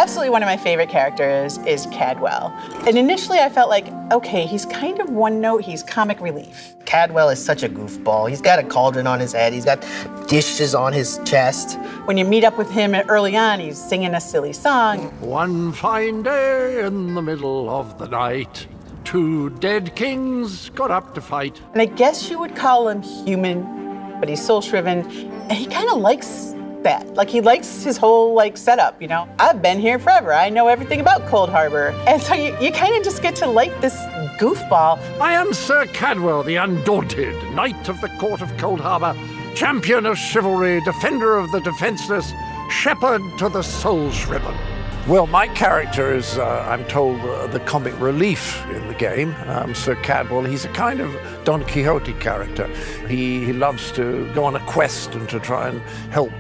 Absolutely one of my favorite characters is Cadwell. And initially I felt like, okay, he's kind of one note, he's comic relief. Cadwell is such a goofball. He's got a cauldron on his head, he's got dishes on his chest. When you meet up with him early on, he's singing a silly song. One fine day in the middle of the night, two dead kings got up to fight. And I guess you would call him human, but he's soul-shriven, and he kind of likes that. Like, he likes his whole, setup, you know? I've been here forever. I know everything about Cold Harbor. And so you kind of just get to like this goofball. I am Sir Cadwell, the Undaunted, Knight of the Court of Cold Harbor, champion of chivalry, defender of the defenseless, shepherd to the soul-shriven. Well, my character is, I'm told, the comic relief in the game. Sir Cadwell, he's a kind of Don Quixote character. He loves to go on a quest and to try and help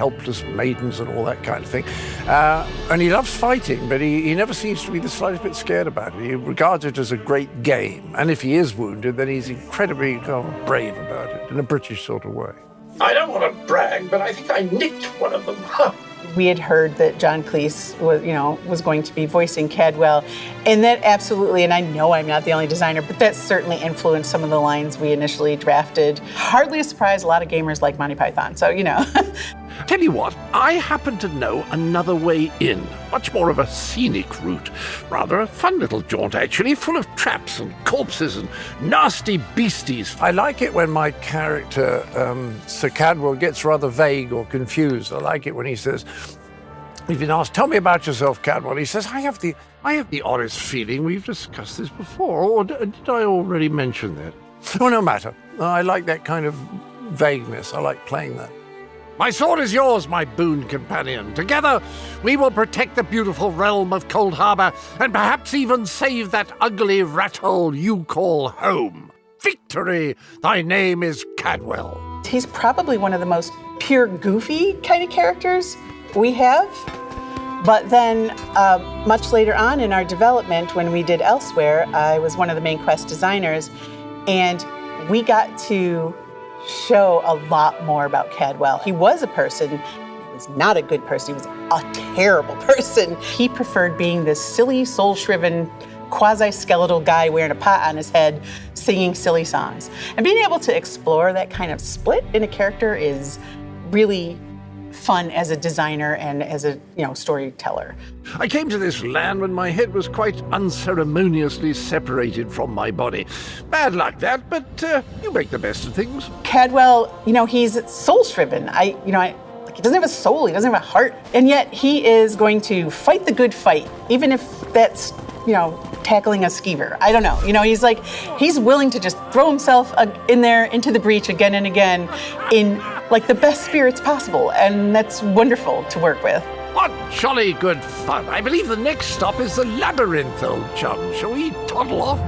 helpless maidens and all that kind of thing. And he loves fighting, but he never seems to be the slightest bit scared about it. He regards it as a great game. And if he is wounded, then he's incredibly brave about it, in a British sort of way. I don't want to brag, but I think I nicked one of them. Huh. We had heard that John Cleese was going to be voicing Cadwell, and that absolutely, and I know I'm not the only designer, but that certainly influenced some of the lines we initially drafted. Hardly a surprise, a lot of gamers like Monty Python, so Tell you what, I happen to know another way in. Much more of a scenic route. Rather a fun little jaunt, actually, full of traps and corpses and nasty beasties. I like it when my character, Sir Cadwell, gets rather vague or confused. I like it when he says, we've been asked, tell me about yourself, Cadwell. He says, I have the honest feeling we've discussed this before, or did I already mention that? Oh, no matter. I like that kind of vagueness. I like playing that. My sword is yours, my boon companion. Together, we will protect the beautiful realm of Cold Harbor and perhaps even save that ugly rat hole you call home. Victory! Thy name is Cadwell. He's probably one of the most pure goofy kind of characters we have. But then much later on in our development, when we did Elsewhere, I was one of the main quest designers, and we got to show a lot more about Cadwell. He was a person. He was not a good person. He was a terrible person. He preferred being this silly, soul-shriven, quasi-skeletal guy wearing a pot on his head, singing silly songs. And being able to explore that kind of split in a character is really fun as a designer and as a storyteller. I came to this land when my head was quite unceremoniously separated from my body. Bad luck that, but you make the best of things. Cadwell, he's soul-shriven. He doesn't have a soul, he doesn't have a heart, and yet he is going to fight the good fight, even if that's, tackling a skeever. I don't know. He's willing to just throw himself in there into the breach again and again in the best spirits possible, and that's wonderful to work with. What jolly good fun. I believe the next stop is the labyrinth, old chum. Shall we toddle off?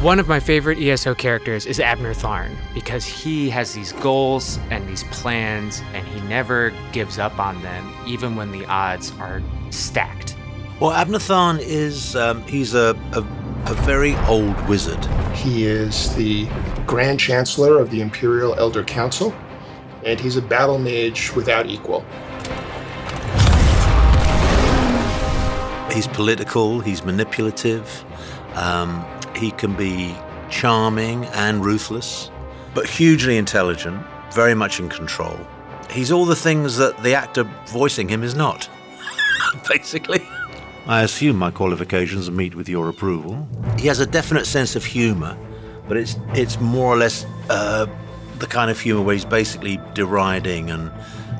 One of my favorite ESO characters is Abner Tharn because he has these goals and these plans and he never gives up on them, even when the odds are stacked. Well, Abner Tharn is, he's a very old wizard. He is the Grand Chancellor of the Imperial Elder Council, and he's a battle mage without equal. He's political, he's manipulative, he can be charming and ruthless, but hugely intelligent, very much in control. He's all the things that the actor voicing him is not. basically. I assume my qualifications meet with your approval. He has a definite sense of humour, but it's more or less the kind of humour where he's basically deriding and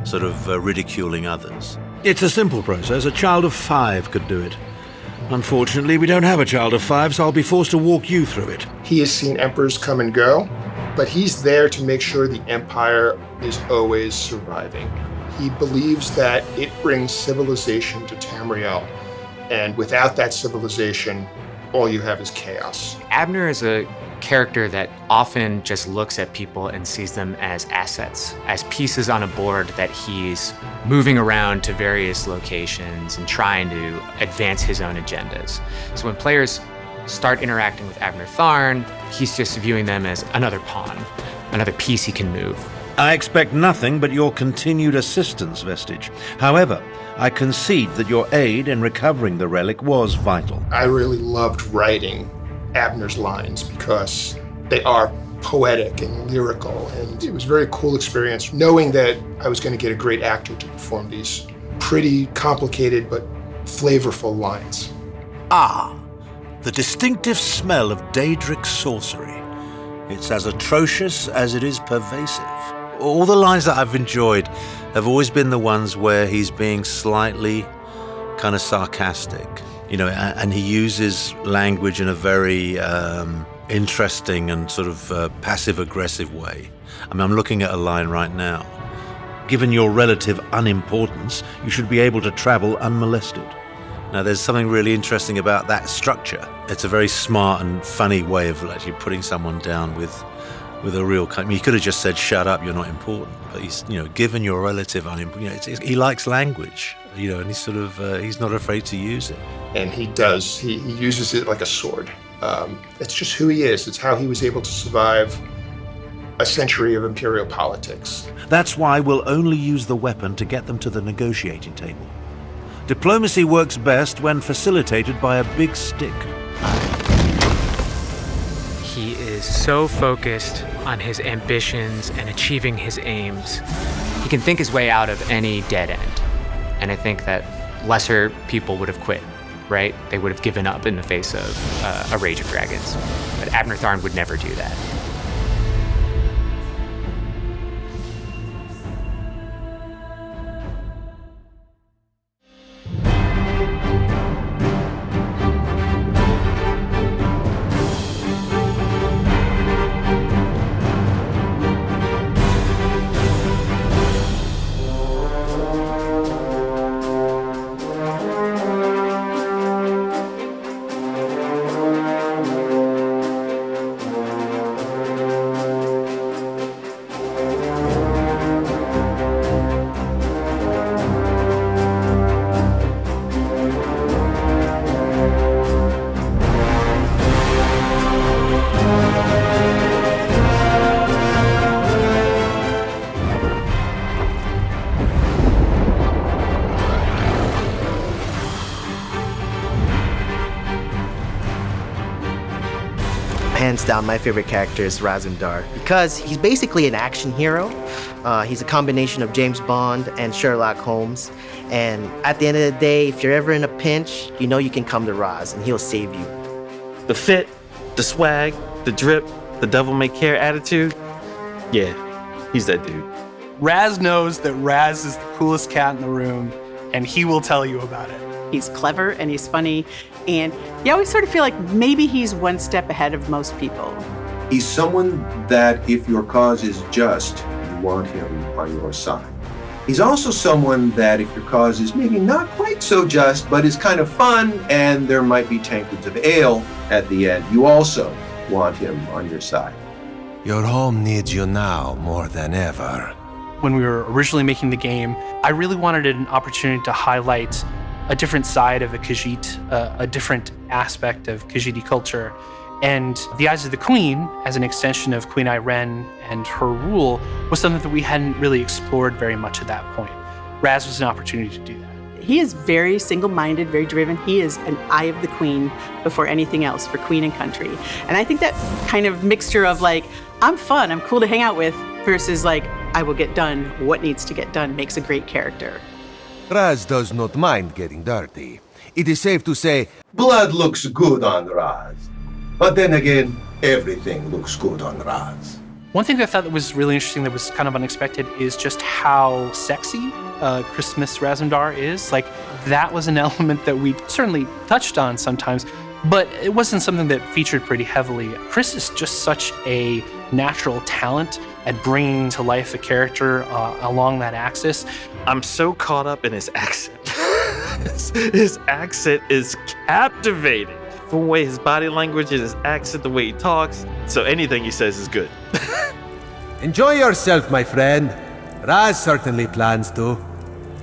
sort of ridiculing others. It's a simple process. A child of 5 could do it. Unfortunately, we don't have a child of 5, so I'll be forced to walk you through it. He has seen emperors come and go, but he's there to make sure the empire is always surviving. He believes that it brings civilization to Tamriel, and without that civilization, all you have is chaos. Abner is a character that often just looks at people and sees them as assets, as pieces on a board that he's moving around to various locations and trying to advance his own agendas. So when players start interacting with Abner Tharn, he's just viewing them as another pawn, another piece he can move. I expect nothing but your continued assistance, Vestige. However, I concede that your aid in recovering the relic was vital. I really loved writing Abner's lines because they are poetic and lyrical, and it was a very cool experience knowing that I was going to get a great actor to perform these pretty complicated but flavorful lines. Ah, the distinctive smell of Daedric sorcery. It's as atrocious as it is pervasive. All the lines that I've enjoyed have always been the ones where he's being slightly kind of sarcastic, you know, and he uses language in a very interesting and sort of passive-aggressive way. I mean, I'm looking at a line right now. Given your relative unimportance, you should be able to travel unmolested. Now, there's something really interesting about that structure. It's a very smart and funny way of actually putting someone down with a real... I mean, he could have just said, shut up, you're not important. But he's, you know, given your relative unimportance, you know, he likes language, you know, and he's sort of, he's not afraid to use it. And he does. He uses it like a sword. It's just who he is. It's how he was able to survive a century of imperial politics. That's why we'll only use the weapon to get them to the negotiating table. Diplomacy works best when facilitated by a big stick. He is so focused on his ambitions and achieving his aims. He can think his way out of any dead end. And I think that lesser people would have quit, right? They would have given up in the face of a Rage of Dragons. But Abner Tharn would never do that. Hands down, my favorite character is Razumdar because he's basically an action hero. He's a combination of James Bond and Sherlock Holmes. And at the end of the day, if you're ever in a pinch, you know you can come to Raz and he'll save you. The fit, the swag, the drip, the devil may care attitude. Yeah, he's that dude. Raz knows that Raz is the coolest cat in the room, and he will tell you about it. He's clever and he's funny, and you always sort of feel like maybe he's one step ahead of most people. He's someone that if your cause is just, you want him on your side. He's also someone that if your cause is maybe not quite so just, but is kind of fun, and there might be tankards of ale at the end, you also want him on your side. Your home needs you now more than ever. When we were originally making the game, I really wanted an opportunity to highlight a different side of the Khajiit, a different aspect of Khajiiti culture. And the Eyes of the Queen, as an extension of Queen Ayrenn and her rule, was something that we hadn't really explored very much at that point. Raz was an opportunity to do that. He is very single-minded, very driven. He is an Eye of the Queen before anything else for Queen and Country. And I think that kind of mixture of like, I'm fun, I'm cool to hang out with, versus like, I will get done what needs to get done makes a great character. Raz does not mind getting dirty. It is safe to say, Blood looks good on Raz. But then again, everything looks good on Raz. One thing that I thought was really interesting that was kind of unexpected is just how sexy Christmas Razumdar is. Like, that was an element that we certainly touched on sometimes, but it wasn't something that featured pretty heavily. Chris is just such a natural talent at bringing to life a character along that axis. I'm so caught up in his accent. His accent is captivating. From the way his body language and his accent, the way he talks. So anything he says is good. enjoy yourself, my friend. Raz certainly plans to.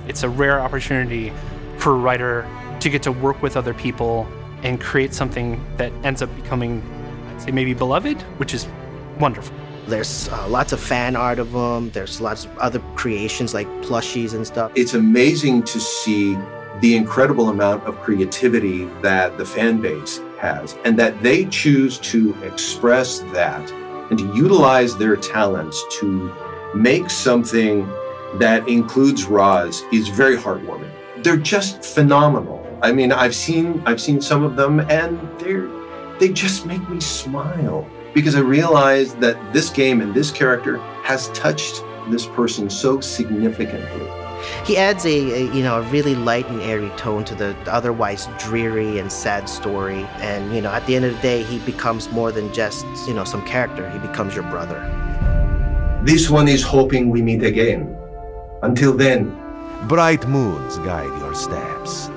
It's a rare opportunity for a writer to get to work with other people and create something that ends up becoming, I'd say, maybe beloved, which is wonderful. There's lots of fan art of them. There's lots of other creations like plushies and stuff. It's amazing to see the incredible amount of creativity that the fan base has, and that they choose to express that and to utilize their talents to make something that includes Raz is very heartwarming. They're just phenomenal. I mean, I've seen some of them, and they just make me smile because I realize that this game and this character has touched this person so significantly. He adds a really light and airy tone to the otherwise dreary and sad story. And, at the end of the day, he becomes more than just, some character. He becomes your brother. This one is hoping we meet again. Until then, bright moons guide your steps.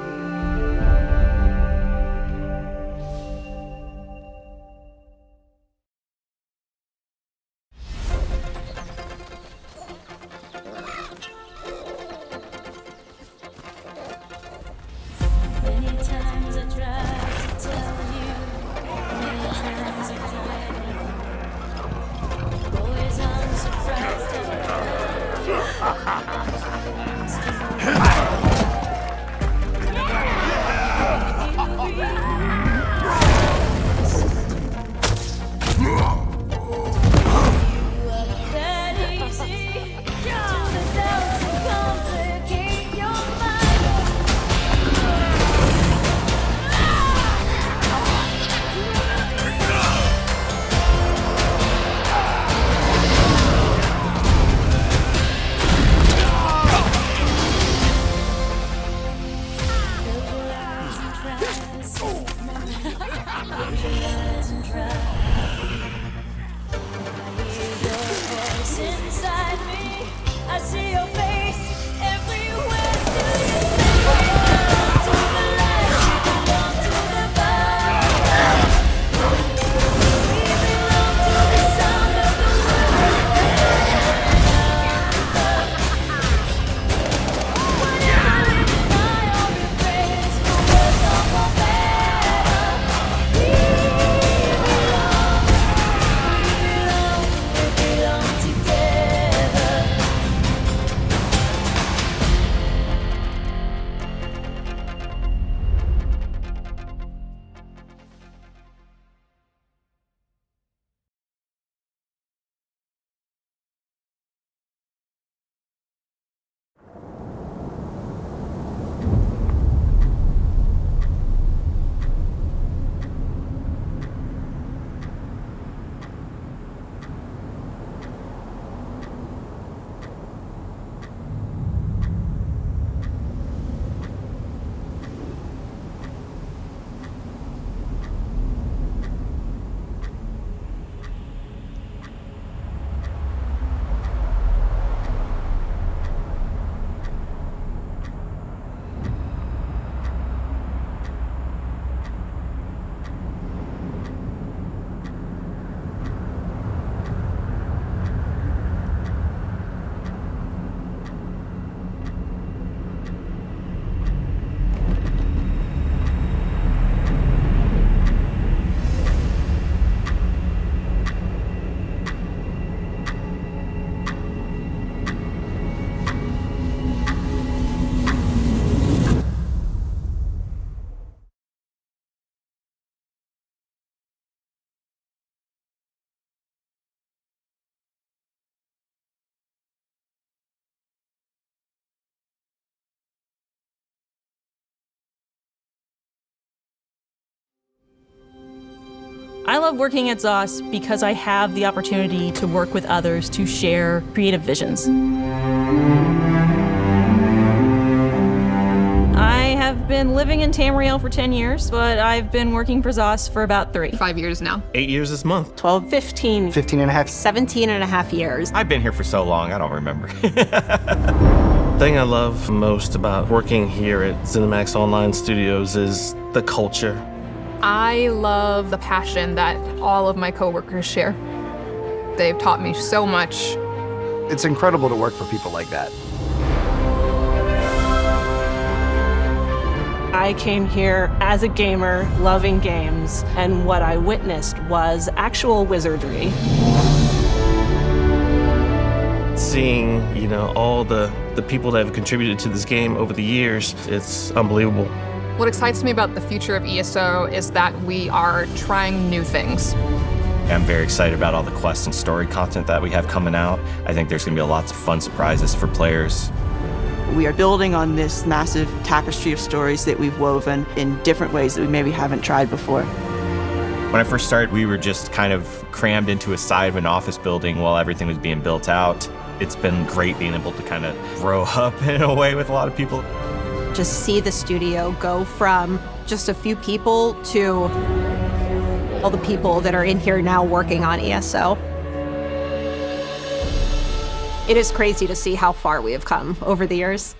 I love working at ZOS because I have the opportunity to work with others to share creative visions. I have been living in Tamriel for 10 years, but I've been working for ZOS for about 3. 5 years now. 8 years this month. 12, 15, 15 and a half. 17 and a half years. I've been here for so long, I don't remember. The thing I love most about working here at ZeniMax Online Studios is the culture. I love the passion that all of my coworkers share. They've taught me so much. It's incredible to work for people like that. I came here as a gamer, loving games, and what I witnessed was actual wizardry. Seeing, all the people that have contributed to this game over the years, it's unbelievable. What excites me about the future of ESO is that we are trying new things. I'm very excited about all the quest and story content that we have coming out. I think there's going to be lots of fun surprises for players. We are building on this massive tapestry of stories that we've woven in different ways that we maybe haven't tried before. When I first started, we were just kind of crammed into a side of an office building while everything was being built out. It's been great being able to kind of grow up in a way with a lot of people. Just see the studio go from just a few people to all the people that are in here now working on ESO. It is crazy to see how far we have come over the years.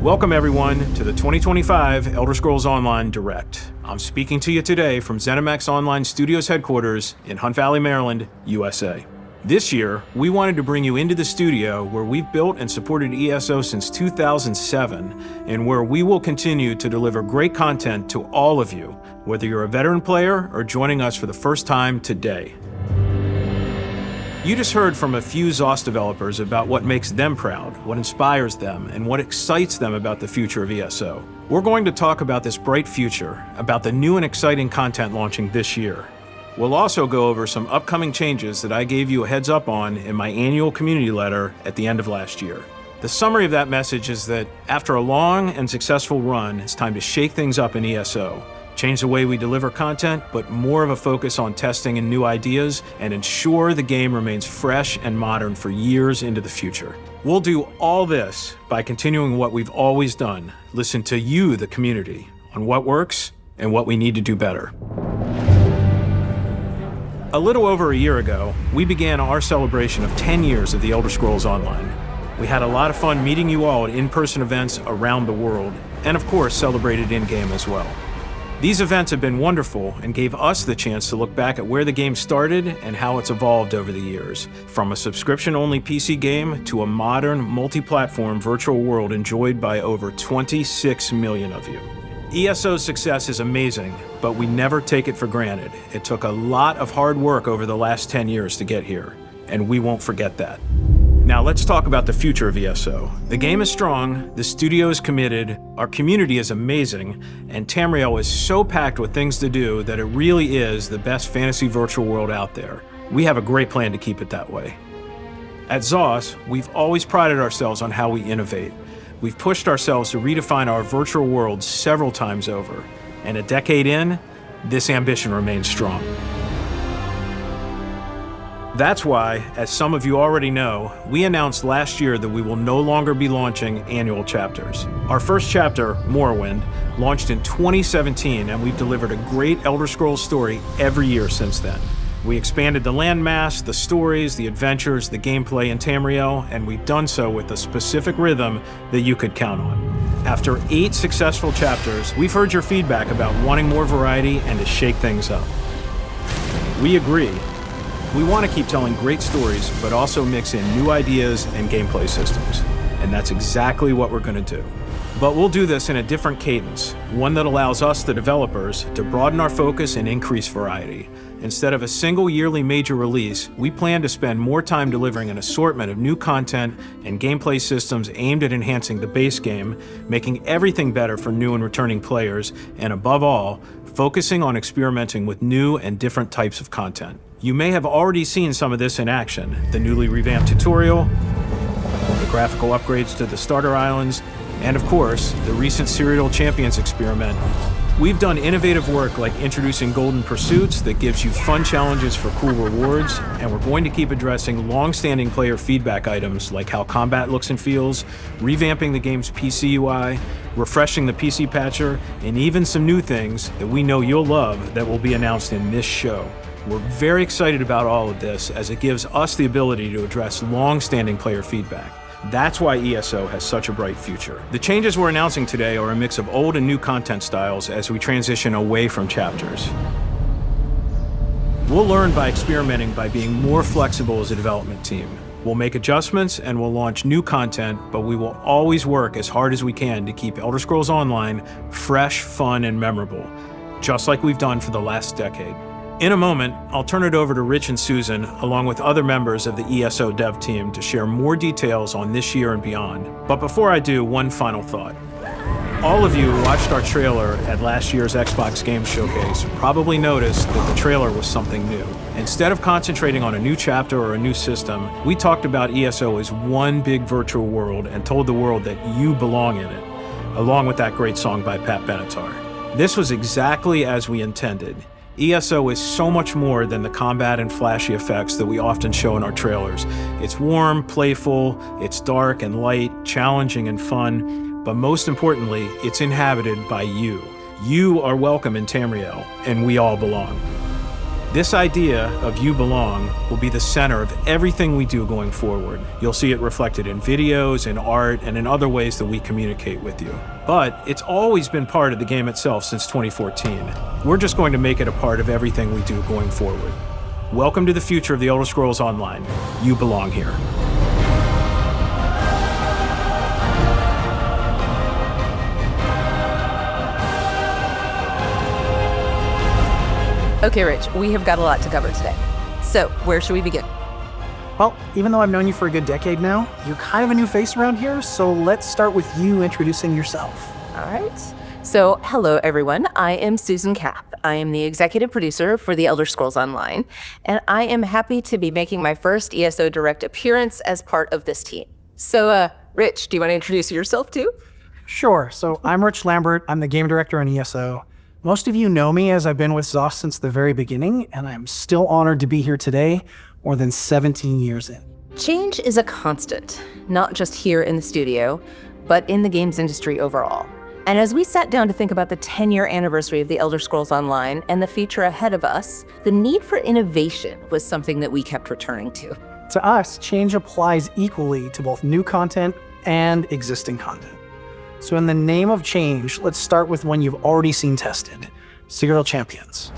Welcome everyone to the 2025 Elder Scrolls Online Direct. I'm speaking to you today from ZeniMax Online Studios headquarters in Hunt Valley, Maryland, USA. This year, we wanted to bring you into the studio where we've built and supported ESO since 2007, and where we will continue to deliver great content to all of you, whether you're a veteran player or joining us for the first time today. You just heard from a few ZOS developers about what makes them proud, what inspires them, and what excites them about the future of ESO. We're going to talk about this bright future, about the new and exciting content launching this year. We'll also go over some upcoming changes that I gave you a heads up on in my annual community letter at the end of last year. The summary of that message is that after a long and successful run, it's time to shake things up in ESO, change the way we deliver content, but more of a focus on testing and new ideas, and ensure the game remains fresh and modern for years into the future. We'll do all this by continuing what we've always done, listen to you, the community, on what works and what we need to do better. A little over a year ago, we began our celebration of 10 years of the Elder Scrolls Online. We had a lot of fun meeting you all at in-person events around the world, and of course celebrated in-game as well. These events have been wonderful and gave us the chance to look back at where the game started and how it's evolved over the years, from a subscription-only PC game to a modern, multi-platform virtual world enjoyed by over 26 million of you. ESO's success is amazing, but we never take it for granted. It took a lot of hard work over the last 10 years to get here, and we won't forget that. Now let's talk about the future of ESO. The game is strong, the studio is committed, our community is amazing, and Tamriel is so packed with things to do that it really is the best fantasy virtual world out there. We have a great plan to keep it that way. At ZOS, we've always prided ourselves on how we innovate. We've pushed ourselves to redefine our virtual world several times over, and a decade in, this ambition remains strong. That's why, as some of you already know, we announced last year that we will no longer be launching annual chapters. Our first chapter, Morrowind, launched in 2017, and we've delivered a great Elder Scrolls story every year since then. We expanded the landmass, the stories, the adventures, the gameplay in Tamriel, and we've done so with a specific rhythm that you could count on. After 8 successful chapters, we've heard your feedback about wanting more variety and to shake things up. We agree. We want to keep telling great stories, but also mix in new ideas and gameplay systems. And that's exactly what we're going to do. But we'll do this in a different cadence, one that allows us, the developers, to broaden our focus and increase variety. Instead of a single yearly major release, we plan to spend more time delivering an assortment of new content and gameplay systems aimed at enhancing the base game, making everything better for new and returning players, and above all, focusing on experimenting with new and different types of content. You may have already seen some of this in action, the newly revamped tutorial, the graphical upgrades to the starter islands, and of course, the recent Cyrodiil Champions experiment. We've done innovative work like introducing Golden Pursuits that gives you fun challenges for cool rewards, and we're going to keep addressing long-standing player feedback items like how combat looks and feels, revamping the game's PC UI, refreshing the PC patcher, and even some new things that we know you'll love that will be announced in this show. We're very excited about all of this as it gives us the ability to address long-standing player feedback. That's why ESO has such a bright future. The changes we're announcing today are a mix of old and new content styles as we transition away from chapters. We'll learn by experimenting by being more flexible as a development team. We'll make adjustments and we'll launch new content, but we will always work as hard as we can to keep Elder Scrolls Online fresh, fun, and memorable, just like we've done for the last decade. In a moment, I'll turn it over to Rich and Susan, along with other members of the ESO dev team, to share more details on this year and beyond. But before I do, one final thought. All of you who watched our trailer at last year's Xbox Game Showcase probably noticed that the trailer was something new. Instead of concentrating on a new chapter or a new system, we talked about ESO as one big virtual world and told the world that you belong in it, along with that great song by Pat Benatar. This was exactly as we intended. ESO is so much more than the combat and flashy effects that we often show in our trailers. It's warm, playful, it's dark and light, challenging and fun, but most importantly, it's inhabited by you. You are welcome in Tamriel, and we all belong. This idea of you belong will be the center of everything we do going forward. You'll see it reflected in videos, in art, and in other ways that we communicate with you. But it's always been part of the game itself since 2014. We're just going to make it a part of everything we do going forward. Welcome to the future of the Elder Scrolls Online. You belong here. Okay, Rich, we have got a lot to cover today. So, where should we begin? Well, even though I've known you for a good decade now, you're kind of a new face around here, so let's start with you introducing yourself. All right. So, hello, everyone. I am Susan Kapp. I am the executive producer for the Elder Scrolls Online, and I am happy to be making my first ESO Direct appearance as part of this team. So, Rich, do you want to introduce yourself too? Sure. So, I'm Rich Lambert. I'm the game director on ESO. Most of you know me as I've been with ZOS since the very beginning, and I'm still honored to be here today, more than 17 years in. Change is a constant, not just here in the studio, but in the games industry overall. And as we sat down to think about the 10-year anniversary of the Elder Scrolls Online and the future ahead of us, the need for innovation was something that we kept returning to. To us, change applies equally to both new content and existing content. So in the name of change, let's start with one you've already seen tested, Cyrodiil Champions.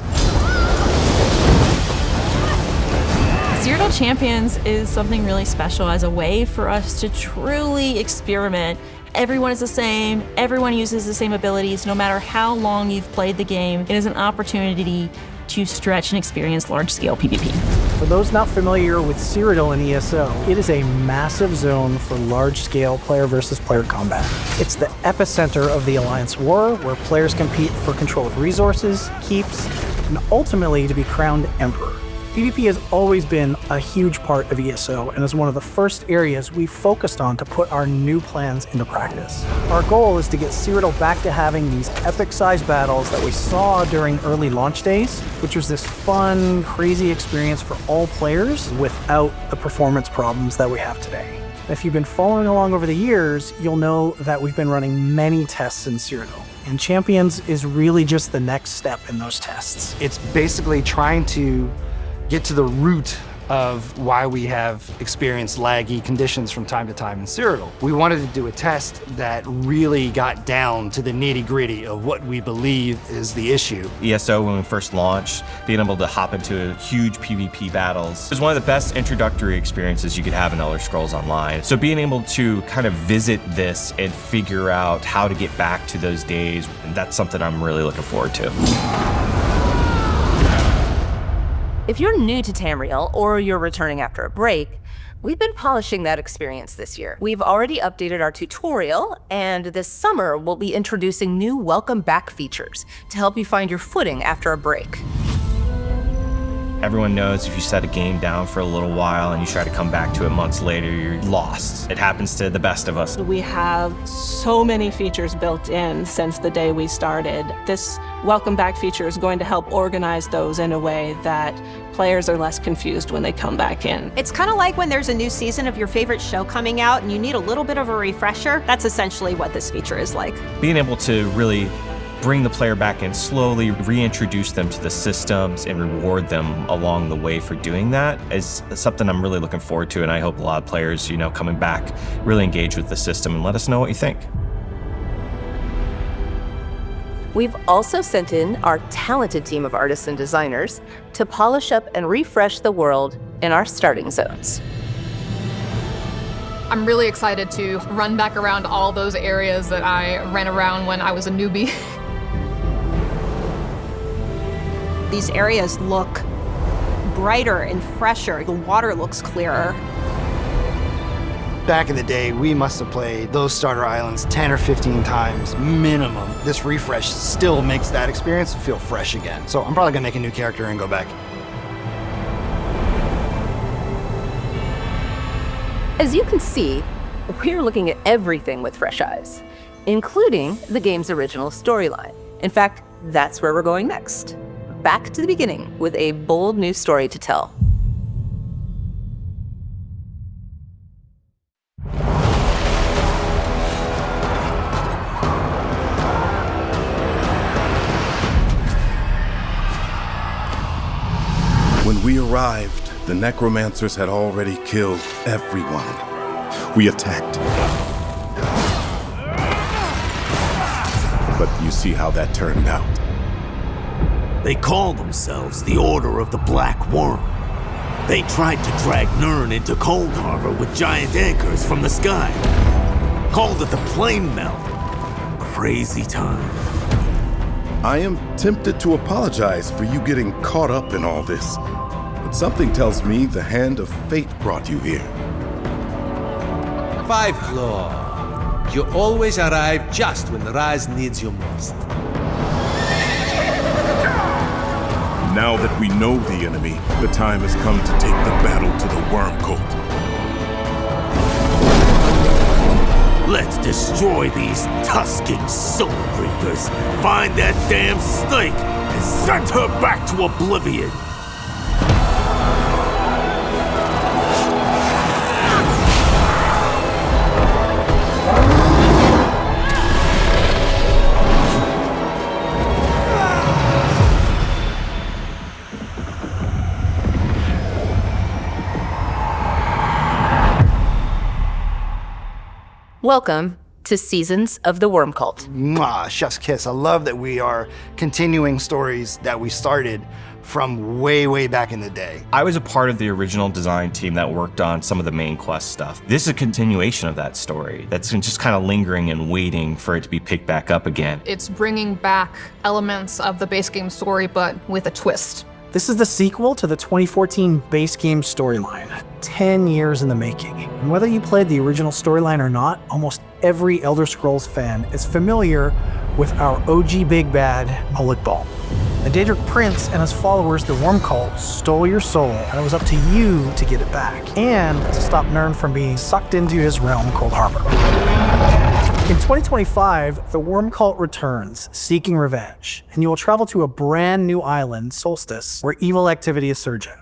Cyrodiil Champions is something really special as a way for us to truly experiment. Everyone is the same, everyone uses the same abilities, no matter how long you've played the game. It is an opportunity to stretch and experience large-scale PvP. For those not familiar with Cyrodiil in ESO, it is a massive zone for large-scale player versus player combat. It's the epicenter of the Alliance War, where players compete for control of resources, keeps, and ultimately to be crowned Emperor. PvP has always been a huge part of ESO and is one of the first areas we focused on to put our new plans into practice. Our goal is to get Cyrodiil back to having these epic-sized battles that we saw during early launch days, which was this fun, crazy experience for all players without the performance problems that we have today. If you've been following along over the years, you'll know that we've been running many tests in Cyrodiil, and Champions is really just the next step in those tests. It's basically trying to get to the root of why we have experienced laggy conditions from time to time in Cyrodiil. We wanted to do a test that really got down to the nitty-gritty of what we believe is the issue. ESO, when we first launched, being able to hop into huge PvP battles was one of the best introductory experiences you could have in Elder Scrolls Online. So being able to kind of visit this and figure out how to get back to those days, that's something I'm really looking forward to. If you're new to Tamriel or you're returning after a break, we've been polishing that experience this year. We've already updated our tutorial, and this summer we'll be introducing new welcome back features to help you find your footing after a break. Everyone knows if you set a game down for a little while and you try to come back to it months later, you're lost. It happens to the best of us. We have so many features built in since the day we started. This welcome back feature is going to help organize those in a way that players are less confused when they come back in. It's kind of like when there's a new season of your favorite show coming out and you need a little bit of a refresher. That's essentially what this feature is like. Being able to really bring the player back in, slowly reintroduce them to the systems and reward them along the way for doing that is something I'm really looking forward to, and I hope a lot of players, coming back, really engage with the system and let us know what you think. We've also sent in our talented team of artists and designers to polish up and refresh the world in our starting zones. I'm really excited to run back around all those areas that I ran around when I was a newbie. These areas look brighter and fresher. The water looks clearer. Back in the day, we must have played those starter islands 10 or 15 times minimum. This refresh still makes that experience feel fresh again. So I'm probably gonna make a new character and go back. As you can see, we're looking at everything with fresh eyes, including the game's original storyline. In fact, that's where we're going next. Back to the beginning with a bold new story to tell. When we arrived, the necromancers had already killed everyone. We attacked. But you see how that turned out. They call themselves the Order of the Black Worm. They tried to drag Nirn into Cold Harbor with giant anchors from the sky. Called it the Plane Melt. Crazy time. I am tempted to apologize for you getting caught up in all this, but something tells me the hand of fate brought you here. Five Claw, you always arrive just when Raz needs you most. Now that we know the enemy, the time has come to take the battle to the Worm Cult. Let's destroy these Tusken Soul Reapers, find that damn snake, and send her back to oblivion! Welcome to Seasons of the Worm Cult. Mwah, chef's kiss. I love that we are continuing stories that we started from way, way back in the day. I was a part of the original design team that worked on some of the main quest stuff. This is a continuation of that story that's just kind of lingering and waiting for it to be picked back up again. It's bringing back elements of the base game story, but with a twist. This is the sequel to the 2014 base game storyline, 10 years in the making. And whether you played the original storyline or not, almost every Elder Scrolls fan is familiar with our OG big bad, Molag Bal. The Daedric Prince and his followers, the Worm Cult, stole your soul, and it was up to you to get it back, and to stop Nirn from being sucked into his realm, Cold Harbor. In 2025, the Worm Cult returns, seeking revenge, and you will travel to a brand new island, Solstice, where evil activity is surging.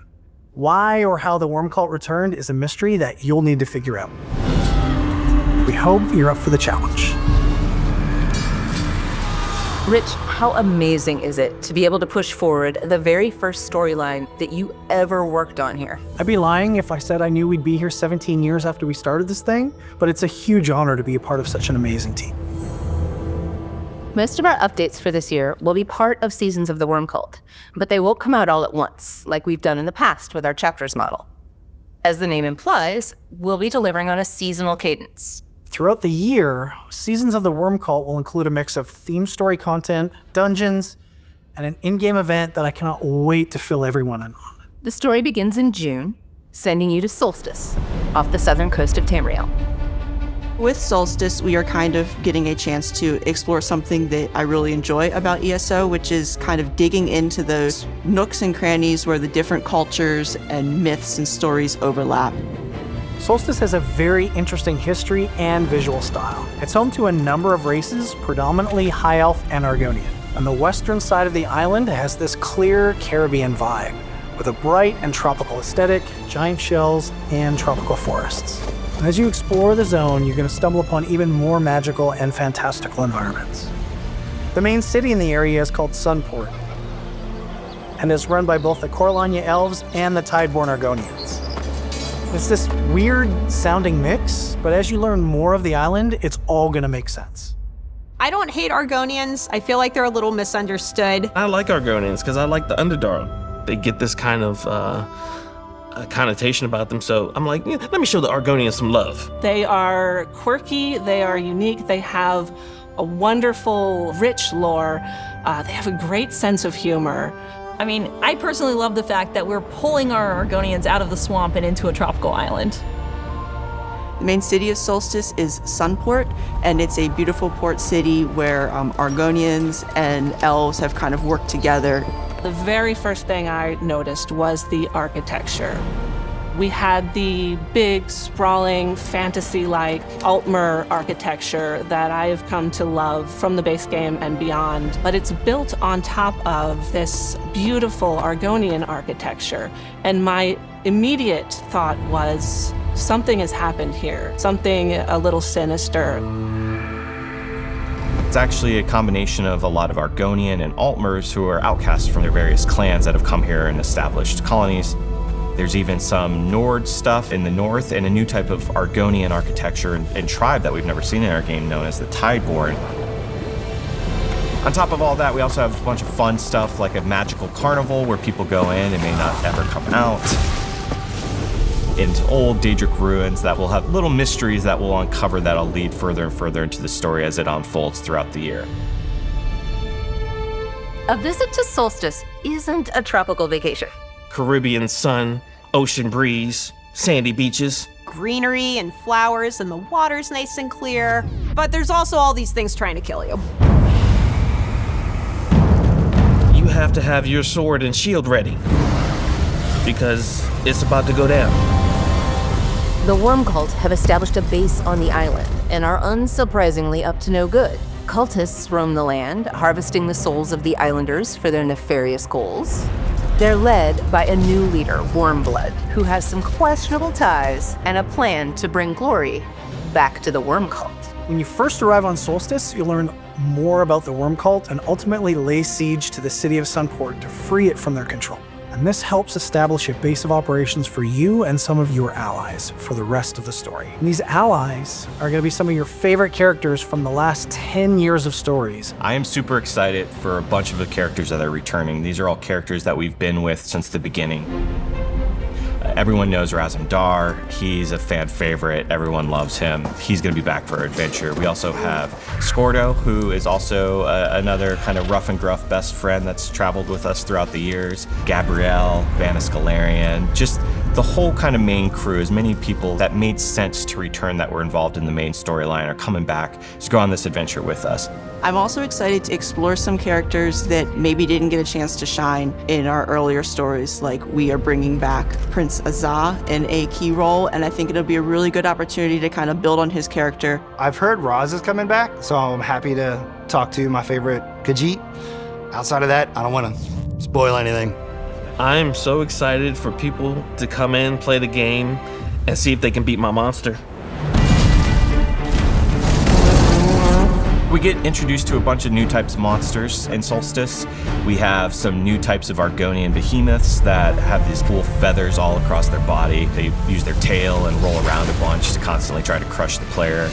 Why or how the Worm Cult returned is a mystery that you'll need to figure out. We hope you're up for the challenge. Rich, how amazing is it to be able to push forward the very first storyline that you ever worked on here? I'd be lying if I said I knew we'd be here 17 years after we started this thing, but it's a huge honor to be a part of such an amazing team. Most of our updates for this year will be part of Seasons of the Worm Cult, but they won't come out all at once, like we've done in the past with our chapters model. As the name implies, we'll be delivering on a seasonal cadence. Throughout the year, Seasons of the Worm Cult will include a mix of theme story content, dungeons, and an in-game event that I cannot wait to fill everyone in on. The story begins in June, sending you to Solstice, off the southern coast of Tamriel. With Solstice, we are kind of getting a chance to explore something that I really enjoy about ESO, which is kind of digging into those nooks and crannies where the different cultures and myths and stories overlap. Solstice has a very interesting history and visual style. It's home to a number of races, predominantly High Elf and Argonian. On the western side of the island, it has this clear Caribbean vibe, with a bright and tropical aesthetic, giant shells, and tropical forests. And as you explore the zone, you're going to stumble upon even more magical and fantastical environments. The main city in the area is called Sunport, and is run by both the Coralania Elves and the Tideborn Argonians. It's this weird-sounding mix, but as you learn more of the island, it's all going to make sense. I don't hate Argonians. I feel like they're a little misunderstood. I like Argonians because I like the underdog. They get this kind of a connotation about them, so I'm like, let me show the Argonians some love. They are quirky, they are unique, they have a wonderful, rich lore, they have a great sense of humor. I mean, I personally love the fact that we're pulling our Argonians out of the swamp and into a tropical island. The main city of Solstice is Sunport, and it's a beautiful port city where Argonians and elves have kind of worked together. The very first thing I noticed was the architecture. We had the big, sprawling, fantasy-like Altmer architecture that I have come to love from the base game and beyond, but it's built on top of this beautiful Argonian architecture. And my immediate thought was, something has happened here, something a little sinister. It's actually a combination of a lot of Argonian and Altmers who are outcasts from their various clans that have come here and established colonies. There's even some Nord stuff in the north and a new type of Argonian architecture and tribe that we've never seen in our game known as the Tideborn. On top of all that, we also have a bunch of fun stuff like a magical carnival where people go in and may not ever come out. Into old Daedric ruins that will have little mysteries that will uncover that'll lead further and further into the story as it unfolds throughout the year. A visit to Solstice isn't a tropical vacation. Caribbean sun, ocean breeze, sandy beaches. Greenery and flowers, and the water's nice and clear. But there's also all these things trying to kill you. You have to have your sword and shield ready, because it's about to go down. The Worm Cult have established a base on the island and are unsurprisingly up to no good. Cultists roam the land, harvesting the souls of the islanders for their nefarious goals. They're led by a new leader, Wormblood, who has some questionable ties and a plan to bring glory back to the Worm Cult. When you first arrive on Solstice, you'll learn more about the Worm Cult and ultimately lay siege to the city of Sunport to free it from their control. And this helps establish a base of operations for you and some of your allies for the rest of the story. And these allies are going to be some of your favorite characters from the last 10 years of stories. I am super excited for a bunch of the characters that are returning. These are all characters that we've been with since the beginning. Everyone knows Razum Dar. He's a fan favorite. Everyone loves him. He's going to be back for our adventure. We also have Scordo, who is also another kind of rough and gruff best friend that's traveled with us throughout the years. Gabrielle, Vanis Galarian, just the whole kind of main crew. As many people that made sense to return that were involved in the main storyline are coming back to go on this adventure with us. I'm also excited to explore some characters that maybe didn't get a chance to shine in our earlier stories, like we are bringing back Prince Azah in a key role, and I think it'll be a really good opportunity to kind of build on his character. I've heard Raz is coming back, so I'm happy to talk to my favorite Khajiit. Outside of that, I don't want to spoil anything. I'm so excited for people to come in, play the game, and see if they can beat my monster. We get introduced to a bunch of new types of monsters in Solstice. We have some new types of Argonian behemoths that have these cool feathers all across their body. They use their tail and roll around a bunch to constantly try to crush the player.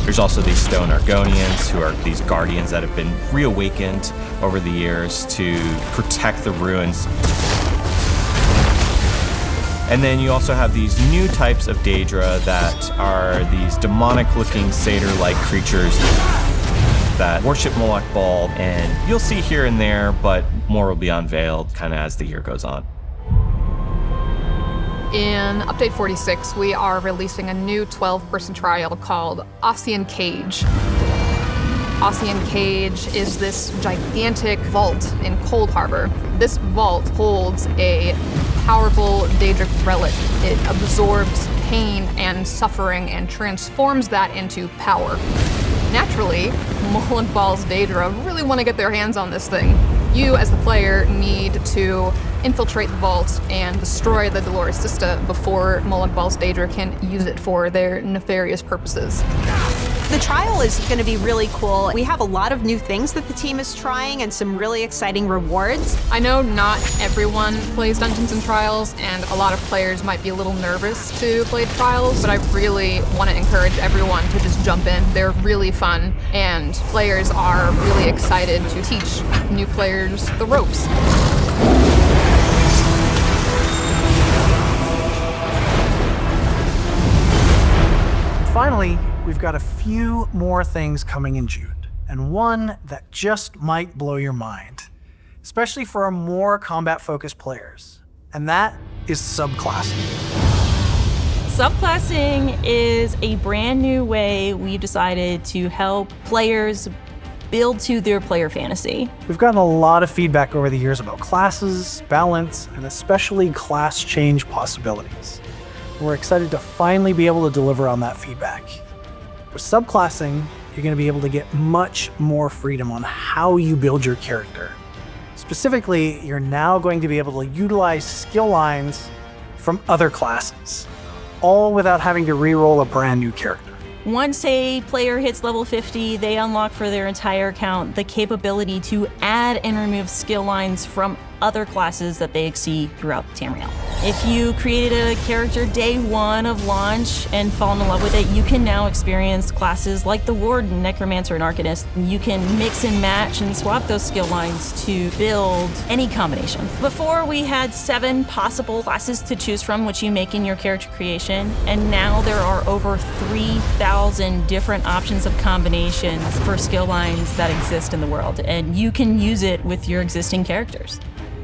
There's also these stone Argonians, who are these guardians that have been reawakened over the years to protect the ruins. And then you also have these new types of Daedra that are these demonic-looking satyr-like creatures that worship Moloch Bald, and you'll see here and there, but more will be unveiled kind of as the year goes on. In Update 46, we are releasing a new 12-person trial called Ossian Cage. Ossian Cage is this gigantic vault in Cold Harbor. This vault holds a powerful Daedric relic. It absorbs pain and suffering and transforms that into power. Naturally, Molag-Bal's Daedra really want to get their hands on this thing. You, as the player, need to infiltrate the vault and destroy the Dolores Sista before Molag-Bal's Daedra can use it for their nefarious purposes. The trial is going to be really cool. We have a lot of new things that the team is trying and some really exciting rewards. I know not everyone plays Dungeons and Trials, and a lot of players might be a little nervous to play trials, but I really want to encourage everyone to just jump in. They're really fun, and players are really excited to teach new players the ropes. Finally, we've got a few more things coming in June, and one that just might blow your mind, especially for our more combat-focused players, and that is subclassing. Subclassing is a brand new way we've decided to help players build to their player fantasy. We've gotten a lot of feedback over the years about classes, balance, and especially class change possibilities. We're excited to finally be able to deliver on that feedback. With subclassing, you're going to be able to get much more freedom on how you build your character. Specifically, you're now going to be able to utilize skill lines from other classes, all without having to re-roll a brand new character. Once a player hits level 50, they unlock for their entire account the capability to add and remove skill lines from other classes that they see throughout Tamriel. If you created a character day one of launch and fallen in love with it, you can now experience classes like the Warden, Necromancer, and Arcanist. You can mix and match and swap those skill lines to build any combination. Before, we had 7 possible classes to choose from, which you make in your character creation, and now there are over 3,000 different options of combinations for skill lines that exist in the world, and you can use it with your existing characters.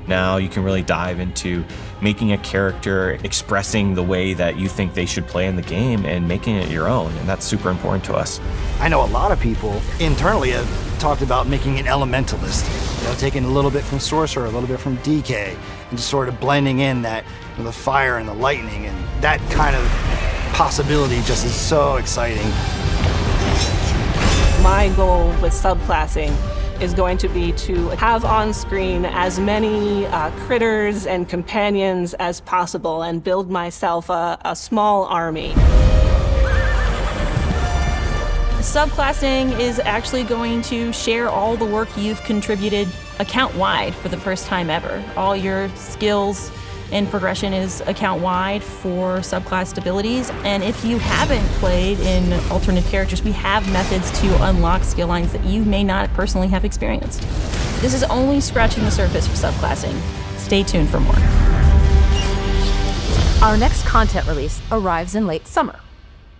Now you can really dive into making a character, expressing the way that you think they should play in the game and making it your own, and that's super important to us. I know a lot of people internally have talked about making an elementalist, taking a little bit from Sorcerer, a little bit from DK, and just sort of blending in that, the fire and the lightning, and that kind of possibility just is so exciting. My goal with subclassing is going to be to have on screen as many critters and companions as possible and build myself a small army. Subclassing is actually going to share all the work you've contributed account-wide for the first time ever. All your skills and progression is account-wide for subclassed abilities. And if you haven't played in alternate characters, we have methods to unlock skill lines that you may not personally have experienced. This is only scratching the surface for subclassing. Stay tuned for more. Our next content release arrives in late summer.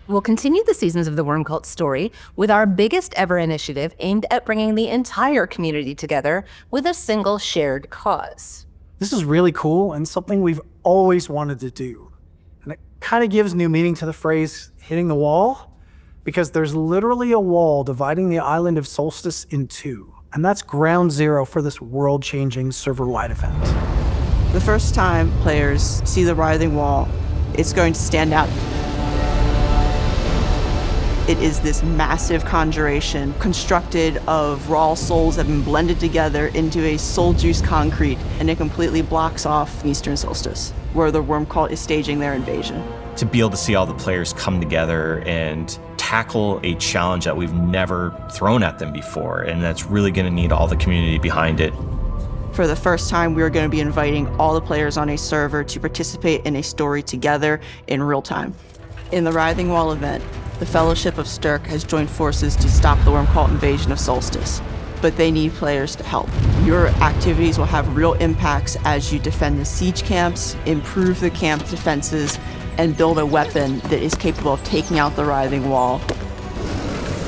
We'll continue the Seasons of the Wormcult story with our biggest ever initiative aimed at bringing the entire community together with a single shared cause. This is really cool and something we've always wanted to do. And it kind of gives new meaning to the phrase hitting the wall, because there's literally a wall dividing the island of Solstice in two. And that's ground zero for this world-changing server-wide event. The first time players see the writhing wall, it's going to stand out. It is this massive conjuration constructed of raw souls that have been blended together into a soul-juice concrete, and it completely blocks off Eastern Solstice, where the Wormcult is staging their invasion. To be able to see all the players come together and tackle a challenge that we've never thrown at them before, and that's really going to need all the community behind it. For the first time, we are going to be inviting all the players on a server to participate in a story together in real time. In the Writhing Wall event, the Fellowship of Stirk has joined forces to stop the Wormcult invasion of Solstice, but they need players to help. Your activities will have real impacts as you defend the siege camps, improve the camp defenses, and build a weapon that is capable of taking out the Writhing Wall.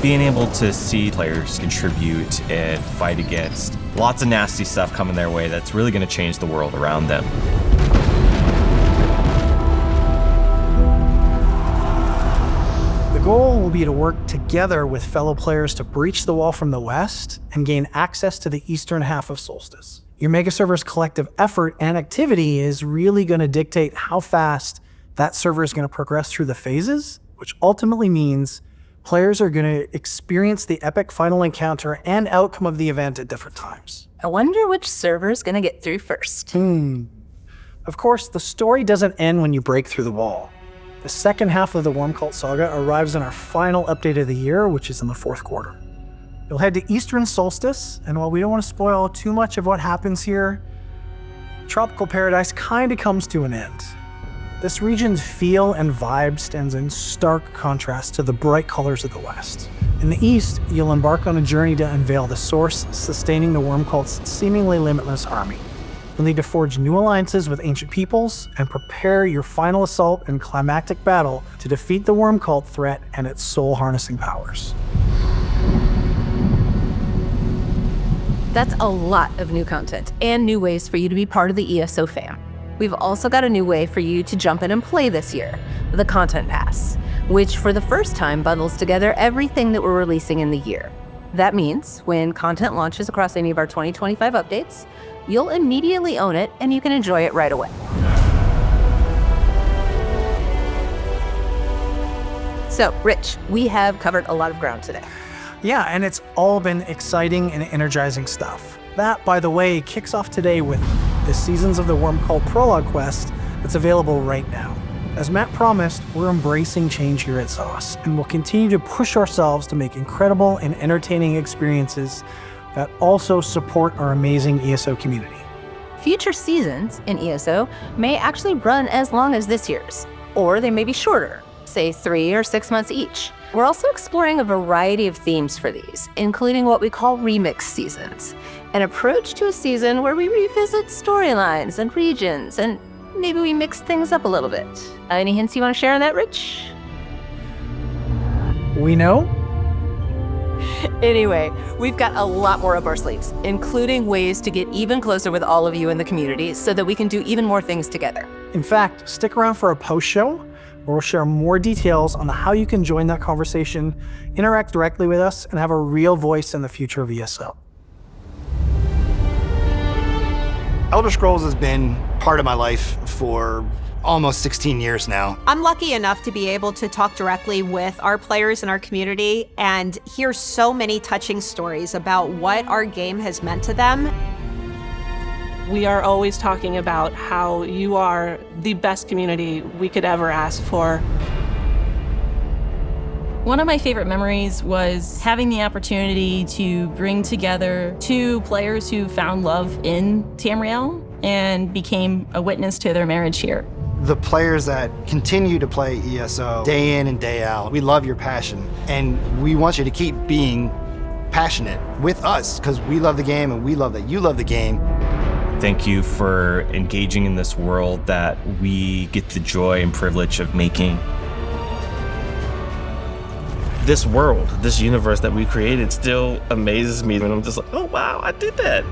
Being able to see players contribute and fight against lots of nasty stuff coming their way, that's really going to change the world around them. will be to work together with fellow players to breach the wall from the west and gain access to the eastern half of Solstice. Your mega server's collective effort and activity is really going to dictate how fast that server is going to progress through the phases, which ultimately means players are going to experience the epic final encounter and outcome of the event at different times. I wonder which server's gonna get through first. Of course, the story doesn't end when you break through the wall. The second half of the Worm Cult saga arrives in our final update of the year, which is in the 4th quarter. You'll head to Eastern Solstice, and while we don't want to spoil too much of what happens here, Tropical Paradise kinda comes to an end. This region's feel and vibe stands in stark contrast to the bright colors of the West. In the East, you'll embark on a journey to unveil the source sustaining the Worm Cult's seemingly limitless army. You'll need to forge new alliances with ancient peoples and prepare your final assault and climactic battle to defeat the Worm Cult threat and its soul-harnessing powers. That's a lot of new content and new ways for you to be part of the ESO fam. We've also got a new way for you to jump in and play this year, the Content Pass, which for the first time bundles together everything that we're releasing in the year. That means when content launches across any of our 2025 updates, you'll immediately own it and you can enjoy it right away. So, Rich, we have covered a lot of ground today. Yeah, and it's all been exciting and energizing stuff. That, by the way, kicks off today with the Seasons of the Worm Cult Prologue quest that's available right now. As Matt promised, we're embracing change here at Sauce, and we'll continue to push ourselves to make incredible and entertaining experiences that also support our amazing ESO community. Future seasons in ESO may actually run as long as this year's, or they may be shorter, say 3 or 6 months each. We're also exploring a variety of themes for these, including what we call remix seasons, an approach to a season where we revisit storylines and regions, and maybe we mix things up a little bit. Any hints you want to share on that, Rich? We know? Anyway, we've got a lot more up our sleeves, including ways to get even closer with all of you in the community so that we can do even more things together. In fact, stick around for a post show where we'll share more details on how you can join that conversation, interact directly with us, and have a real voice in the future of ESO. Elder Scrolls has been part of my life for almost 16 years now. I'm lucky enough to be able to talk directly with our players in our community and hear so many touching stories about what our game has meant to them. We are always talking about how you are the best community we could ever ask for. One of my favorite memories was having the opportunity to bring together 2 players who found love in Tamriel and became a witness to their marriage here. The players that continue to play ESO day in and day out, we love your passion, and we want you to keep being passionate with us because we love the game and we love that you love the game. Thank you for engaging in this world that we get the joy and privilege of making. This world, this universe that we created still amazes me, and I'm just like, oh wow, I did that.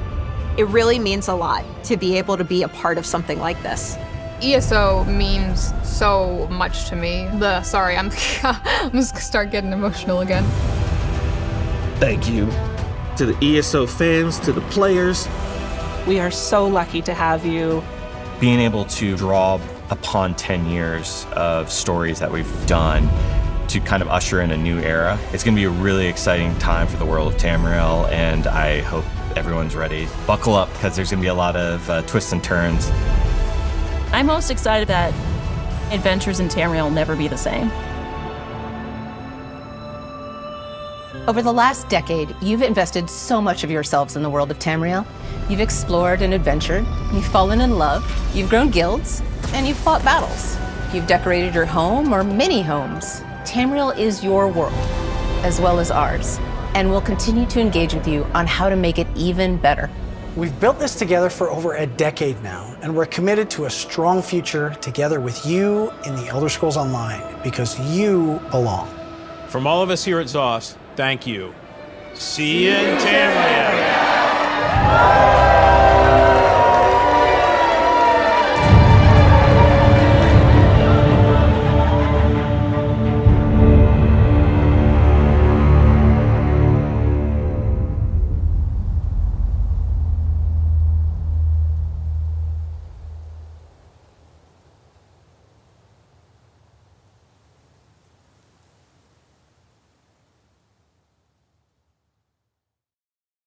It really means a lot to be able to be a part of something like this. ESO means so much to me. Sorry, I'm just gonna start getting emotional again. Thank you to the ESO fans, to the players. We are so lucky to have you. Being able to draw upon 10 years of stories that we've done to kind of usher in a new era. It's going to be a really exciting time for the world of Tamriel, and I hope everyone's ready. Buckle up, because there's going to be a lot of twists and turns. I'm most excited that adventures in Tamriel will never be the same. Over the last decade, you've invested so much of yourselves in the world of Tamriel. You've explored and adventured, you've fallen in love, you've grown guilds, and you've fought battles. You've decorated your home or many homes. Tamriel is your world, as well as ours, and we'll continue to engage with you on how to make it even better. We've built this together for over a decade now, and we're committed to a strong future together with you in the Elder Scrolls Online, because you belong. From all of us here at ZOS, thank you. See you in Tamriel.